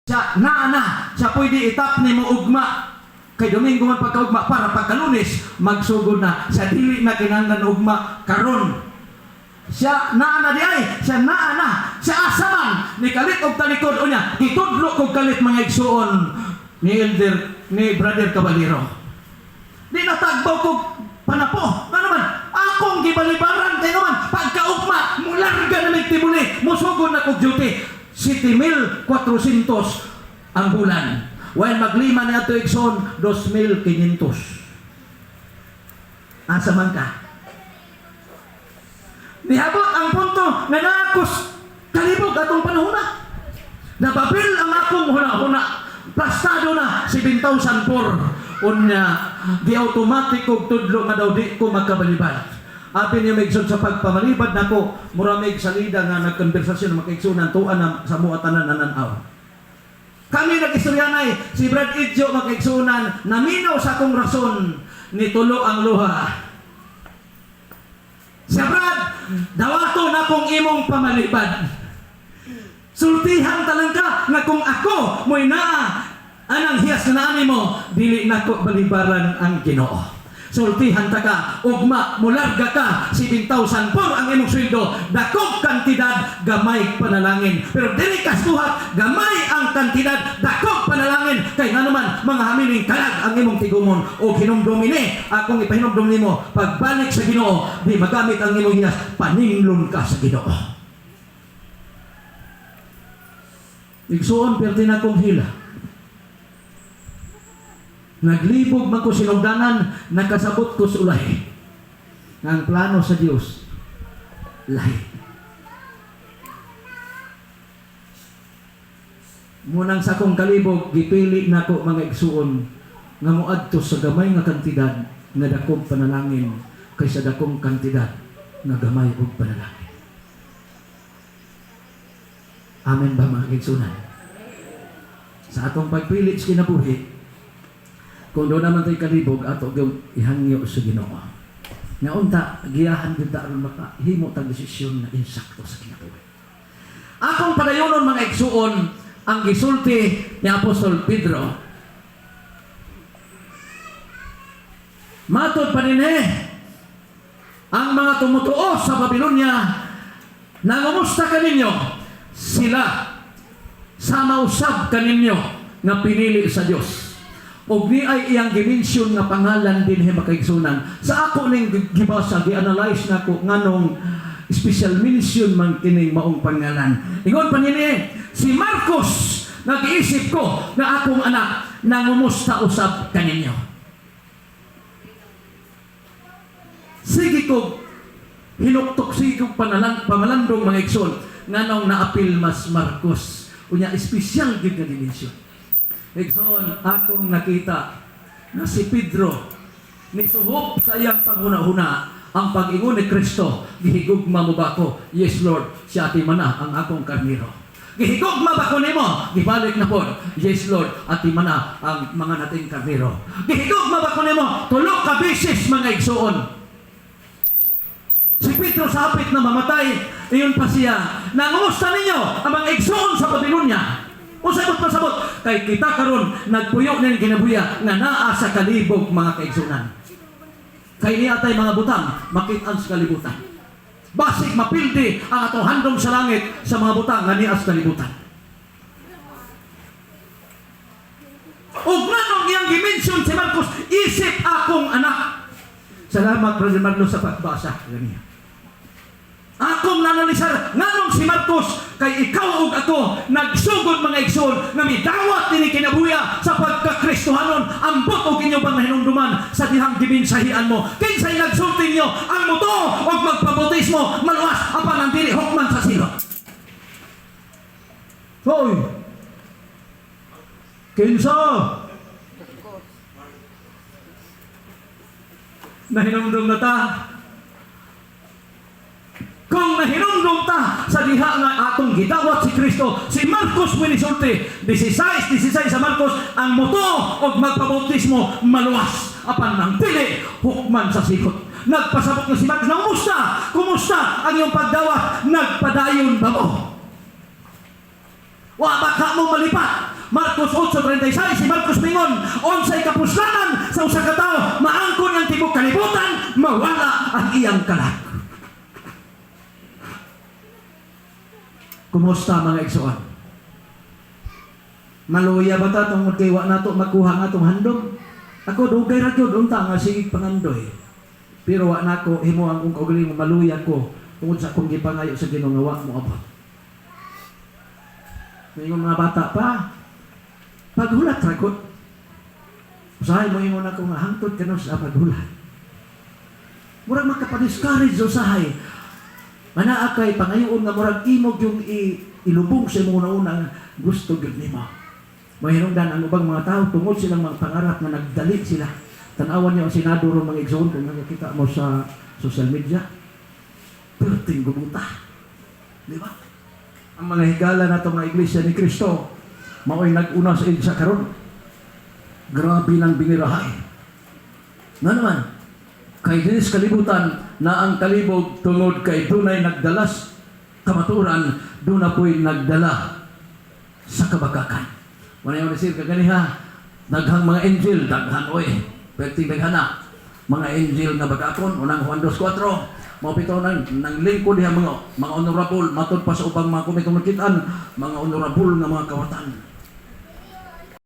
Siya pwede itap ni mo ugma. Kay Domingo man pagkaugma para pagkalunes magsugod na sa dili na kinahanglan ugma karon. Siya naa di ay, siya naa siya asaman ni kalit og talikod unya gitudlo kog kalit mga igsuon ni Elder ni Brother Caballero. Di natagbaw kog panapo. Ano man? Akong gibalibaran kay naman pagkaugma mularga na may tibuli musugod na kog duty 7,400 ang bulan. When maglima na ito ikson, 2,500. Asa man ka? Nihabot ang punto na nakos kalibog atong panahon na. Nababil ang akong huna-huna. Plastado na 7,000 por. Unya, di automatic kog tudlo nga daw di ko magkabalibad. Abi niya may sa pagpamalibad na ko, muramig salida nga nagkonversasyon makaigsunan tuan na sa muatanan nananaw. Kami nag-istoryanay, si Brad Idjo makaigsunan, naminaw sa akong rason, ni tulo ang luha. Siya Brad, dawato na kong imong pamalibad. Sultihan talang ka, na kung ako mo'y naa, anang hiyas na nani mo, dili na ko balibaran ang Ginoo. Sultihan ta ka, ugma, mularga ka, 7,000 por ang imong sweldo, dakog kantidad, gamay panalangin. Pero dili kastuhat, gamay ang kantidad, dakog panalangin. Kay nga naman, mga hamiling kalag ang imong tigumon. O hinumdum ini, akong ipahinumdum nimo, pagbalik sa Ginoo, di magamit ang imong hiyas, paninglon ka sa Ginoo. Igsuon, perti na kong hila. Naglibog man ko sinugdanan, nakasabot ko sa ulay. Ang plano sa Dios, lahi. Munang sa akong kalibog, gipili na ko mga igsuon, nga muadto sa gamay nga kantidad, nga dakong panalangin, kaysa dakong kantidad, nga gamay og panalangin. Amen ba mga igsunan? Sa atong pagpilit sa kinabuhi, kung doon naman tayo kalibog, ato yung ihangyo sa Ginoo. Nga unta, giyahan din ta aron makahimo tang desisyon na insakto sa kinabuhi. Akong padayonon mga igsuon, ang gisulti ni Apostol Pedro. Matod pa rin ang mga tumutuo sa Babilonia, nangumusta kaninyo, sila sa mausab kaninyo nga pinili sa Dios. Og ni ay iyang dimensyon nga pangalan din he makaigsunan. Sa ako ning gibasa, gi-analyze nako nganong special mention man kining maong pangalan. Ingon pa nini, si Marcos nag-iisip ko na akong anak nangumusta usab kaninyo. Sige ko hinuktok sige ko pamalandong mga igsoon nganong naapil mas Marcos. Unya special gid nga dimensyon. Igsoon, akong nakita na si Pedro nisuhop sa iyang panghuna-huna ang pag-ingon ni Kristo. Gihigugma mo ba ko? Yes, Lord, siya ati mana ang akong karniro. Gihigugma ba ko nimo? Gibalik na po. Yes, Lord, ati mana ang mga nating karniro. Gihigugma ba ko nimo? Tulok ka beses mga igsoon. Si Pedro sa hapit na mamatay, iyon pa siya. Nangumusta ninyo ang mga igsoon sa Babilonia? O sabot, kay kita karon nagpuyo ng kinabuya nga naa sa kalibog mga kaigsunan. Kay niya tay mga butang, makit-an sa kalibutan. Basig mapildi ang atong handom sa langit sa mga butang nga niya sa kalibutan. Ug nganong iyang dimensyon si Marcos, isip akong anak. Salamat, Brother Marlo, sa pagbasa. Ganyan. Akong nanalisar, nganong si Marcos, kay ikaw ug ako, nagsugod mga igsoon, nga midawat nini kinabuya sa pagkakristohanon, ambot og inyong panghinumduman sa dihang giminsahian mo. Kinsay nagsulti niyo, ang muto og magpabautismo, maluwas apan ang dili hukman sa silot. Hoy! Kinsa? Nahinumdum na ta. Kung nahinumdum ta sa diha nga atong gidawat si Kristo, si Marcos minisulti, 16 sa Marcos, ang muto og magpabautismo maluwas apan nang dili hukman sa sikot. Nagpasabot na si Marcos, kumusta ang iyong pagdawat? Nagpadayon ba mo? Wa baka mo malipat 8:36 si Marcos mingon, unsay kapuslanan sa usa ka tawo maangkon ang tibok kalibutan, mawala ang iyang kalag. Kumusta mga igsoon? Maluya ba ta tungod kay wa nato makuha nga tong handom? Ako dugay ra gyud unta nga sige pangandoy. Pero wa nako himo ang kung kaugaling maluya ko tungod sa akong gipangayo sa Ginoo nga wa mo abot. Ngayon mga bata pa, paghulat ra gud. Usahay mo ingon ako nga hangtod kano sa paghulat. Murag makapadiscourage usahay. Manaa kay pangayoon nga murag imog yung ilubong sa imong una gusto gyud nimo. Mahinungdan ang ubang mga tao tungod silang mga pangarap na nagdali sila. Tanawan niyo ang Senado ron mga igsoon kung nakikita mo sa social media. Perting gubuta. Di ba? Ang mga higala na itong mga iglesia ni Kristo, mao'y nag-una sa iglesia karon. Grabe ng binirahay. Nga naman, kay dinis kalibutan na ang kalibog tungod kay dunay nagdalas kamaturan, doon na po'y nagdala sa kabagakan. Wala yung nasir kaganiha, daghang mga angel, daghan oy, perting daghan na. Mga angel na bagakon, unang Juan 2:4, mga pito nang lingkod diha mga honorable, matod pa sa ubang mga komitong nakitaan, mga honorable nga mga kawatan.